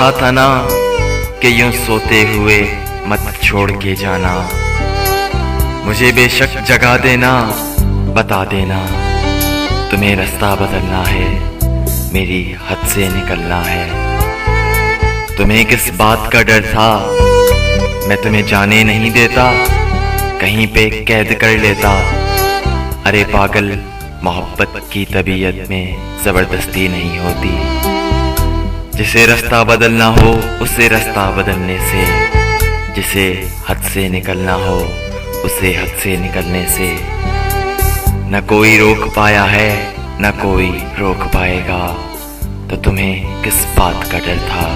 कहा था ना कि यूं सोते हुए मत छोड़ के जाना। मुझे बेशक जगा देना, बता देना तुम्हें रास्ता बदलना है, मेरी हद से निकलना है। तुम्हें किस बात का डर था, मैं तुम्हें जाने नहीं देता, कहीं पे कैद कर लेता। अरे पागल, मोहब्बत की तबीयत में जबरदस्ती नहीं होती। जिसे रास्ता बदलना हो उसे रास्ता बदलने से, जिसे हद से निकलना हो उसे हद से निकलने से। न कोई रोक पाया है न कोई रोक पाएगा, तो तुम्हें किस बात का डर था।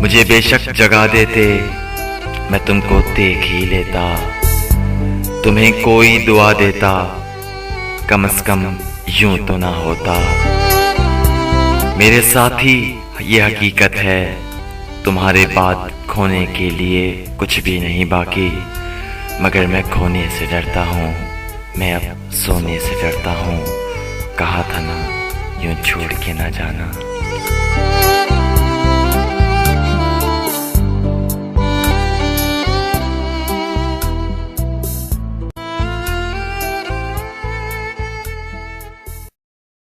मुझे बेशक जगा देते, मैं तुमको देख ही लेता। तुम्हें कोई दुआ देता, कम से कम यूं तो ना होता। मेरे साथी ये हकीकत है, तुम्हारे बाद खोने के लिए कुछ भी नहीं बाकी। मगर मैं खोने से डरता हूँ, मैं अब सोने से डरता हूँ। कहा था ना यूं छोड़ के ना जाना।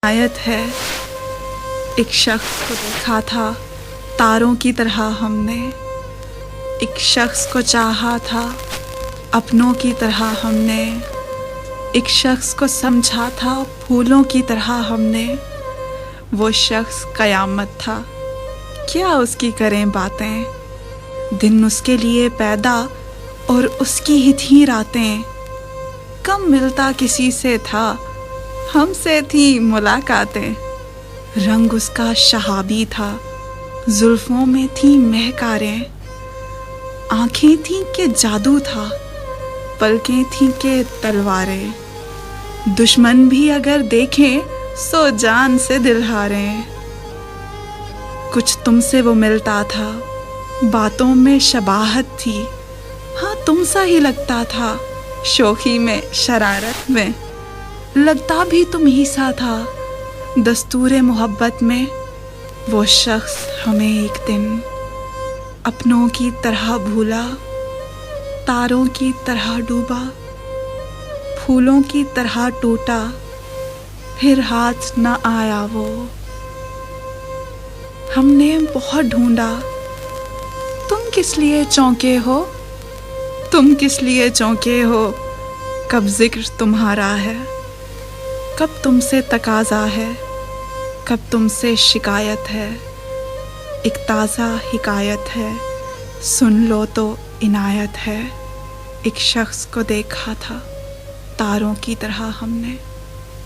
आयत है, एक शख्स को देखा था तारों की तरह हमने, एक शख्स को चाहा था अपनों की तरह हमने, एक शख्स को समझा था फूलों की तरह हमने। वो शख्स कयामत था, क्या उसकी करें बातें। दिन उसके लिए पैदा और उसकी ही थी रातें। कम मिलता किसी से था, हमसे थी मुलाकातें। रंग उसका शहाबी था, जुल्फों में थी महकारें। आंखें थी कि जादू था, पलकें थी कि तलवारें। दुश्मन भी अगर देखें सो जान से दिल हारें। कुछ तुमसे वो मिलता था, बातों में शबाहत थी। हाँ तुम सा ही लगता था, शोखी में शरारत में लगता भी तुम ही सा था। दस्तूरे मोहब्बत में वो शख्स हमें एक दिन अपनों की तरह भूला, तारों की तरह डूबा, फूलों की तरह टूटा, फिर हाथ न आया वो। हमने बहुत ढूंढा, तुम किस लिए चौंके हो, तुम किस लिए चौंके हो। कब जिक्र तुम्हारा है, कब तुमसे तकाजा है, कब तुमसे शिकायत है। एक ताज़ा हिकायत है, सुन लो तो इनायत है। एक शख्स को देखा था तारों की तरह हमने,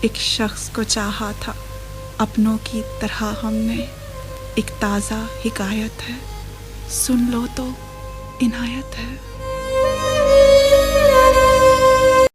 एक शख्स को चाहा था अपनों की तरह हमने। एक ताज़ा हिकायत है, सुन लो तो इनायत है।